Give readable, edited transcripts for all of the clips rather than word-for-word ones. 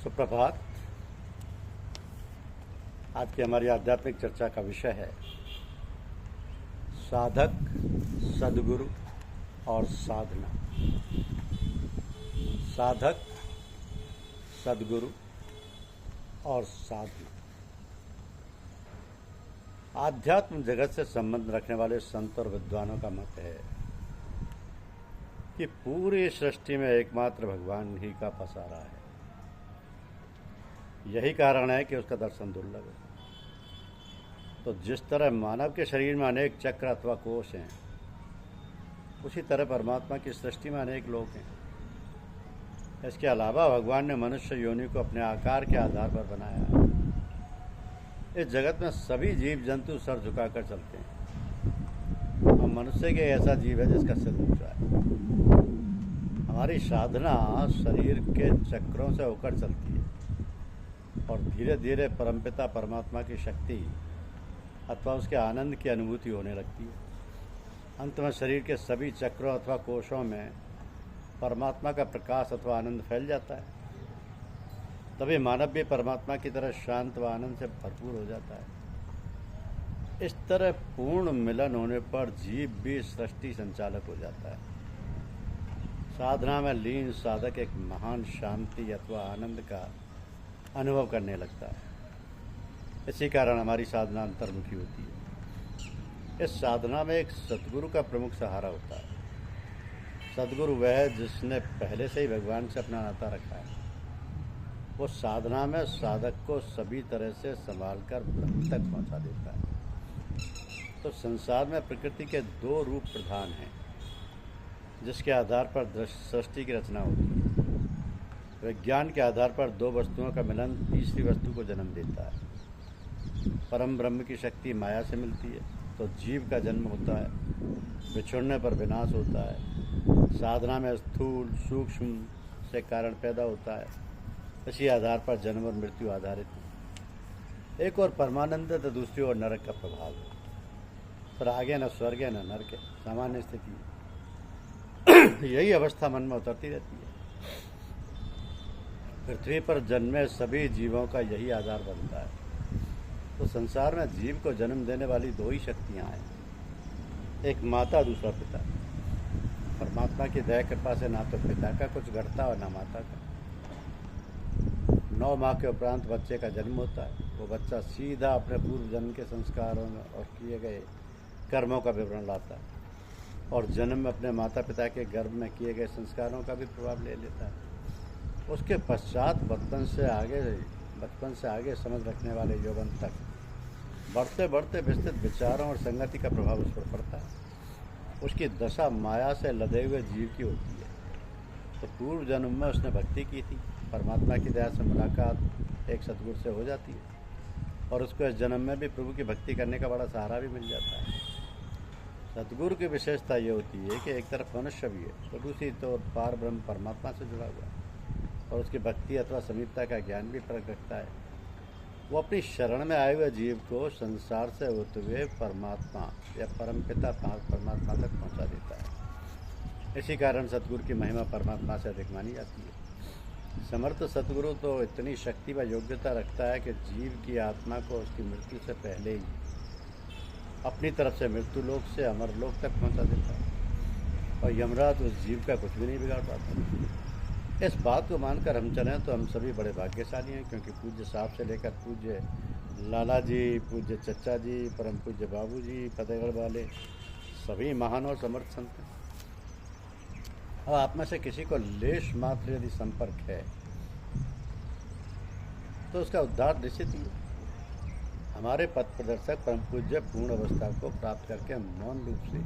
सुप्रभात। आज की हमारी आध्यात्मिक चर्चा का विषय है साधक, सद्गुरु और साधना। साधक, सद्गुरु और साधना। आध्यात्म जगत से संबंध रखने वाले संत और विद्वानों का मत है कि पूरी सृष्टि में एकमात्र भगवान ही का पसारा है। यही कारण है कि उसका दर्शन दुर्लभ है। तो जिस तरह मानव के शरीर में अनेक चक्र अथवा कोष हैं, उसी तरह परमात्मा की सृष्टि में अनेक लोक हैं। इसके अलावा भगवान ने मनुष्य योनि को अपने आकार के आधार पर बनाया। इस जगत में सभी जीव जंतु सर झुकाकर चलते हैं और मनुष्य के ऐसा जीव है जिसका सिर ऊंचा है। हमारी साधना शरीर के चक्रों से होकर चलती है और धीरे धीरे परमपिता परमात्मा की शक्ति अथवा उसके आनंद की अनुभूति होने लगती है। अंत में शरीर के सभी चक्रों अथवा कोशों में परमात्मा का प्रकाश अथवा आनंद फैल जाता है। तभी मानव भी परमात्मा की तरह शांत व आनंद से भरपूर हो जाता है। इस तरह पूर्ण मिलन होने पर जीव भी सृष्टि संचालक हो जाता है। साधना में लीन साधक एक महान शांति अथवा आनंद का अनुभव करने लगता है। इसी कारण हमारी साधना अंतर्मुखी होती है। इस साधना में एक सद्गुरु का प्रमुख सहारा होता है। सद्गुरु वह है जिसने पहले से ही भगवान से अपना नाता रखा है। वो साधना में साधक को सभी तरह से संभाल कर ब्रह्म तक पहुंचा देता है। तो संसार में प्रकृति के दो रूप प्रधान हैं, जिसके आधार पर सृष्टि की रचना होती है। विज्ञान के आधार पर दो वस्तुओं का मिलन तीसरी वस्तु को जन्म देता है। परम ब्रह्म की शक्ति माया से मिलती है तो जीव का जन्म होता है, बिछुड़ने पर विनाश होता है। साधना में स्थूल सूक्ष्म से कारण पैदा होता है। इसी आधार पर जन्म और मृत्यु आधारित है। एक और परमानंद है तो दूसरी ओर नरक का प्रभाव है। पर आगे न स्वर्ग है न नरक है, सामान्य स्थिति है। यही अवस्था मन में उतरती रहती है। पृथ्वी पर जन्मे सभी जीवों का यही आधार बनता है। तो संसार में जीव को जन्म देने वाली दो ही शक्तियाँ हैं, एक माता दूसरा पिता। परमात्मा की दया कृपा से ना तो पिता का कुछ घटता और ना माता का। 9 माह के उपरांत बच्चे का जन्म होता है। वो बच्चा सीधा अपने पूर्व जन्म के संस्कारों में और किए गए कर्मों का विवरण लाता है और जन्म में अपने माता पिता के गर्भ में किए गए संस्कारों का भी प्रभाव ले लेता है। उसके पश्चात बचपन से आगे समझ रखने वाले यौवन तक बढ़ते बढ़ते विस्तृत विचारों और संगति का प्रभाव उस पर पड़ता है। उसकी दशा माया से लदे हुए जीव की होती है। तो पूर्व जन्म में उसने भक्ति की थी, परमात्मा की दया से मुलाकात एक सद्गुरु से हो जाती है और उसको इस जन्म में भी प्रभु की भक्ति करने का बड़ा सहारा भी मिल जाता है। सद्गुरु की विशेषता ये होती है कि एक तरफ मनुष्य भी है तो दूसरी तो पार ब्रह्म परमात्मा से जुड़ा हुआ है और उसकी भक्ति अथवा समीपता का ज्ञान भी प्रकट रखता है। वो अपनी शरण में आए हुए जीव को संसार से होते हुए परमात्मा या परमपिता परमात्मा तक पहुंचा देता है। इसी कारण सतगुरु की महिमा परमात्मा से अधिक मानी जाती है। समर्थ सतगुरु तो इतनी शक्ति व योग्यता रखता है कि जीव की आत्मा को उसकी मृत्यु से पहले ही अपनी तरफ से मृत्यु लोक से अमर लोक तक पहुँचा देता है और यमराज उस जीव का कुछ भी नहीं बिगाड़ पाता। इस बात को मानकर हम चलें तो हम सभी बड़े भाग्यशाली हैं, क्योंकि पूज्य साहब से लेकर पूज्य लाला जी, पूज्य चचा जी, परम पूज्य बाबू जी, फतेहगढ़ वाले सभी महान और समर्थ संत हैं। और आप में से किसी को लेश मात्र यदि संपर्क है तो उसका उद्धार निश्चित ही है। हमारे पथ प्रदर्शक परम पूज्य पूर्ण अवस्था को प्राप्त करके मौन रूप से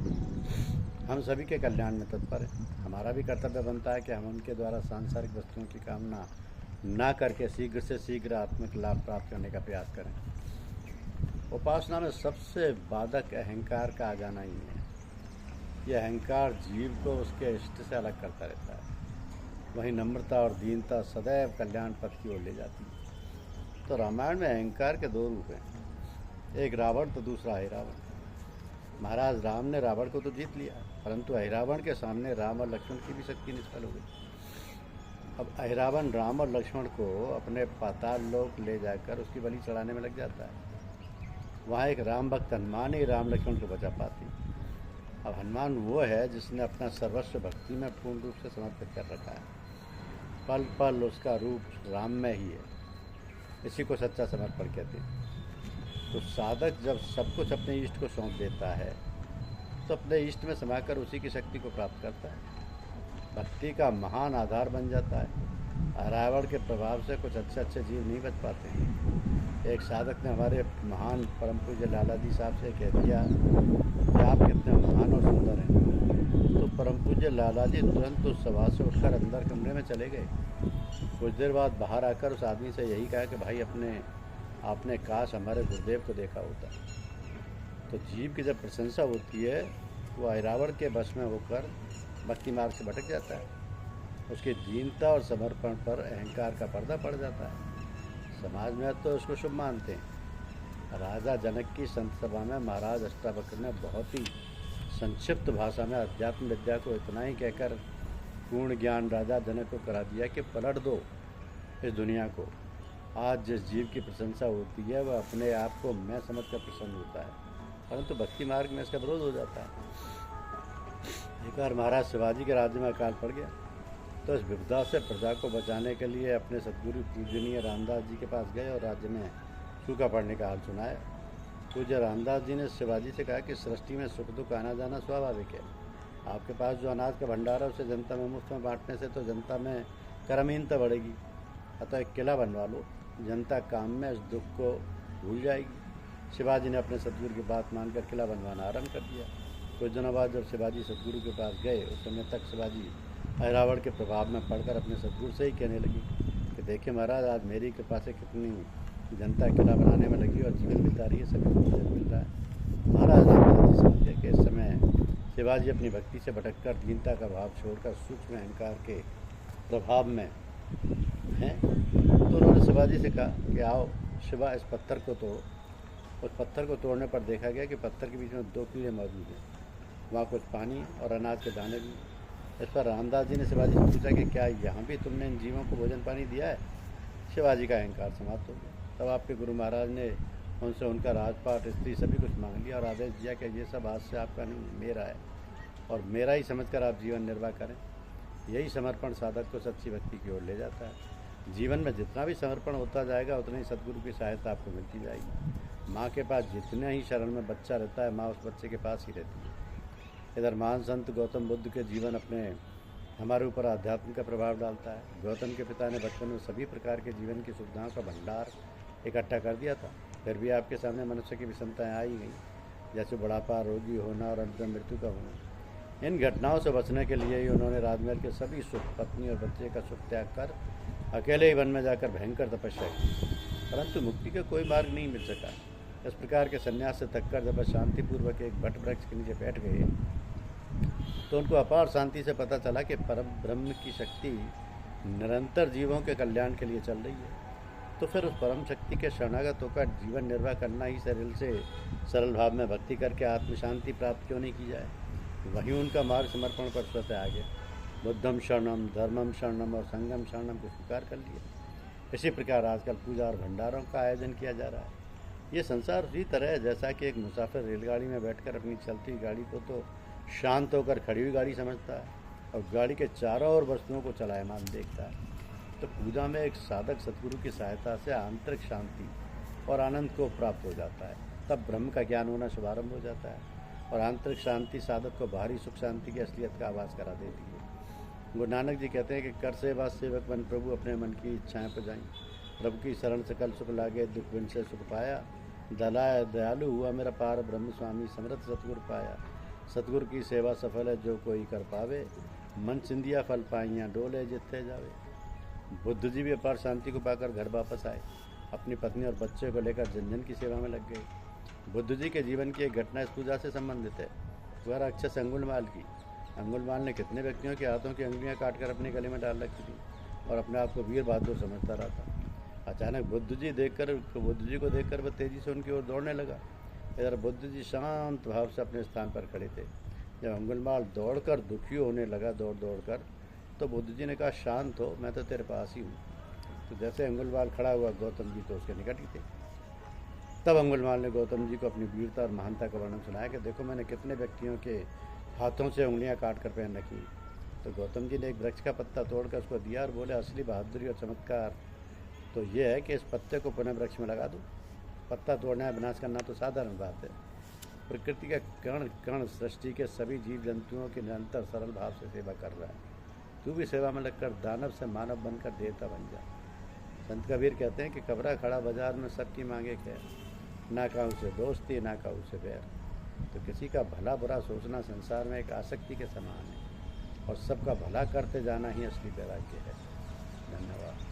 हम सभी के कल्याण में तत्पर हैं। हमारा भी कर्तव्य बनता है कि हम उनके द्वारा सांसारिक वस्तुओं की कामना ना करके शीघ्र से शीघ्र आत्मिक लाभ प्राप्त करने का प्रयास करें। उपासना में सबसे बाधक अहंकार का आ जाना ही है। यह अहंकार जीव को उसके इष्ट से अलग करता रहता है। वहीं नम्रता और दीनता सदैव कल्याण पथ की ओर ले जाती है। तो रामायण में अहंकार के दो रूप हैं, एक रावण तो दूसरा अहिरावण। महाराज राम ने रावण को तो जीत लिया, परंतु अहिरावण के सामने राम और लक्ष्मण की भी शक्ति निष्फल हो गई। अब अहिरावण राम और लक्ष्मण को अपने पाताल लोक ले जाकर उसकी बलि चढ़ाने में लग जाता है। वहाँ एक राम भक्त हनुमान ही राम लक्ष्मण को बचा पाती। अब हनुमान वो है जिसने अपना सर्वस्व भक्ति में पूर्ण रूप से समर्पित कर रखा है। पल पल उसका रूप राम में ही है। इसी को सच्चा समर्पण कहते हैं। तो साधक जब सब कुछ अपने इष्ट को सौंप देता है तो अपने इष्ट में समाकर उसी की शक्ति को प्राप्त करता है। भक्ति का महान आधार बन जाता है। रावण के प्रभाव से कुछ अच्छे जीव नहीं बच पाते हैं। एक साधक ने हमारे महान परम पूज्य लाला जी साहब से कह दिया कि आप कितने महान और सुंदर हैं। तो परम पूज्य लाला जी तुरंत उस सभा से उठकर अंदर कमरे में चले गए। कुछ देर बाद बाहर आकर उस आदमी से यही कहा कि भाई आपने काश हमारे गुरुदेव को देखा होता। तो जीव की जब प्रशंसा होती है वो अहिरावण के वश में होकर भक्ति मार्ग से भटक जाता है। उसकी दीनता और समर्पण पर अहंकार का पर्दा पड़ जाता है। समाज में तो उसको शुभ मानते हैं। राजा जनक की संत सभा में महाराज अष्टावक्र ने बहुत ही संक्षिप्त भाषा में अध्यात्म विद्या को इतना ही कहकर पूर्ण ज्ञान राजा जनक को करा दिया कि पलट दो इस दुनिया को। आज जिस जीव की प्रशंसा होती है वह अपने आप को मैं समझकर प्रसन्न होता है, परंतु भक्ति मार्ग में इसका विरोध हो जाता है। एक बार महाराज शिवाजी के राज्य में अकाल पड़ गया तो इस विपदा से प्रजा को बचाने के लिए अपने सदगुरु पूजनीय रामदास जी के पास गए और राज्य में सूखा पड़ने का हाल सुनाया। पूज्य रामदास जी ने शिवाजी से कहा कि सृष्टि में सुख दुख आना जाना स्वाभाविक है। आपके पास जो अनाज का भंडार है उसे जनता में मुफ्त में बांटने से तो जनता में कर्महीनता बढ़ेगी। अतः एक किला बनवा लो, जनता काम में इस दुख को भूल जाएगी। शिवाजी ने अपने सदगुरु की बात मानकर किला बनवाना आरम्भ कर दिया। कुछ दिनों बाद जब शिवाजी सदगुरु के पास गए उस समय तक शिवाजी अहिरावण के प्रभाव में पड़कर अपने सदगुरु से ही कहने लगी कि देखिए महाराज, आज मेरी कृपा से कितनी जनता किला बनाने में लगी और जीवन बिता रही है, सभी को भोजन मिल रहा है। महाराज रामदास जी समझ गए कि इस समय शिवाजी अपनी भक्ति से भटककर दीनता का भाव छोड़कर सूक्ष्म अहंकार के प्रभाव में हैं। तो उन्होंने शिवाजी से कहा कि आओ शिवा, इस पत्थर को तोड़ो। उस पत्थर को तोड़ने पर देखा गया कि पत्थर के बीच में दो कीड़े मौजूद हैं। वहाँ कुछ पानी और अनाज के दाने भी। इस पर रामदास जी ने शिवाजी से पूछा कि क्या यहाँ भी तुमने इन जीवों को भोजन पानी दिया है? शिवाजी का अहंकार समाप्त हो गया। तब आपके गुरु महाराज ने उनसे उनका राजपाट, स्त्री सभी कुछ मांग लिया और आदेश दिया कि ये सब आज से आपका नहीं, मेरा है और मेरा ही समझकर आप जीवन निर्वाह करें। यही समर्पण साधक को सच्ची भक्ति की ओर ले जाता है। जीवन में जितना भी समर्पण होता जाएगा उतनी ही सदगुरु की सहायता आपको मिलती जाएगी। माँ के पास जितने ही शरण में बच्चा रहता है, माँ उस बच्चे के पास ही रहती है। इधर महान संत गौतम बुद्ध के जीवन अपने हमारे ऊपर आध्यात्म का प्रभाव डालता है। गौतम के पिता ने बचपन में सभी प्रकार के जीवन की सुविधाओं का भंडार इकट्ठा कर दिया था, फिर भी आपके सामने मनुष्य की विषमताएँ आई गई, जैसे बुढ़ापा, रोगी होना और अंत में मृत्यु का होना। इन घटनाओं से बचने के लिए ही उन्होंने राजमहल के सभी सुख, पत्नी और बच्चे का सुख त्याग कर अकेले ही वन में जाकर भयंकर तपस्या की, परंतु मुक्ति का कोई मार्ग नहीं मिल सका। इस प्रकार के संन्यास से थककर जब शांतिपूर्वक एक वट वृक्ष के नीचे बैठ गए तो उनको अपार शांति से पता चला कि परम ब्रह्म की शक्ति निरंतर जीवों के कल्याण के लिए चल रही है। तो फिर उस परम शक्ति के शरणागत होकर जीवन निर्वाह करना ही सरल भाव में भक्ति करके आत्म शांति प्राप्त क्यों नहीं की जाए। वहीं उनका मार्ग समर्पण पर स्वतः आ गया। बुद्धम शरणम, धर्मम शरणम और संगम शरणम को स्वीकार कर लिया। इसी प्रकार आजकल पूजा और भंडारों का आयोजन किया जा रहा है। ये संसार उसी तरह है जैसा कि एक मुसाफिर रेलगाड़ी में बैठकर अपनी चलती गाड़ी को तो शांत होकर खड़ी हुई गाड़ी समझता है और गाड़ी के चारों ओर वस्तुओं को चलायमान देखता है। तो पूजा में एक साधक सदगुरु की सहायता से आंतरिक शांति और आनंद को प्राप्त हो जाता है। तब ब्रह्म का ज्ञान होना शुभारंभ हो जाता है और आंतरिक शांति साधक को बाहरी सुख शांति की असलियत का आभास करा देती है। गुरु नानक जी कहते हैं कि कर सेवा सेवक बन प्रभु अपने मन की इच्छाएं पजाई। प्रभु की शरण सकल सुख लागे, दुख बिन से सुख पाया। दलाय दयालु हुआ मेरा पार, ब्रह्म स्वामी समृद्ध सतगुरु पाया। सतगुरु की सेवा सफल है जो कोई कर पावे, मन सिंधिया फल पाइया डोले जितने जावे। बुद्ध जी भी अपार शांति को पाकर घर वापस आए। अपनी पत्नी और बच्चे को लेकर जन जन की सेवा में लग गए। बुद्ध जी के जीवन की एक घटना इस पूजा से संबंधित है। वह राक्षस अंगुलमाल की। अंगुलमाल ने कितने व्यक्तियों के हाथों की अंगुलियां काटकर अपने गले में डाल रखी थी और अपने आप को वीर बहादुर समझता रहा था। अचानक बुद्ध जी को देखकर वह तेजी से उनकी ओर दौड़ने लगा। इधर बुद्ध जी शांत भाव से अपने स्थान पर खड़े थे। जब अंगुलमाल दौड़कर दुखी होने लगा, दौड़ कर तो बुद्ध जी ने कहा शांत हो, मैं तो तेरे पास ही हूँ। तो जैसे अंगुलमाल खड़ा हुआ गौतम जी तो उसके निकट ही थे। तब अंगुलमाल ने गौतम जी को अपनी वीरता और महानता का वर्णन सुनाया कि देखो मैंने कितने व्यक्तियों के हाथों से उंगलियां काट कर पहन रखी। तो गौतम जी ने एक वृक्ष का पत्ता तोड़कर उसको दिया और बोले असली बहादुरी और चमत्कार तो ये है कि इस पत्ते को पुनः वृक्ष में लगा दूँ। पत्ता तोड़ना या विनाश करना तो साधारण बात है। प्रकृति का कण कण सृष्टि के सभी जीव जंतुओं की निरंतर सरल भाव से सेवा कर रहा है। तू भी सेवा में लगकर दानव से मानव बनकर देवता बन जा। संत कबीर कहते हैं कि कबरा खड़ा बाजार में सबकी मांगे खैर, ना काऊ से दोस्ती ना काऊ से बैर। तो किसी का भला बुरा सोचना संसार में एक आसक्ति के समान है और सबका भला करते जाना ही असली वैराग्य है। धन्यवाद।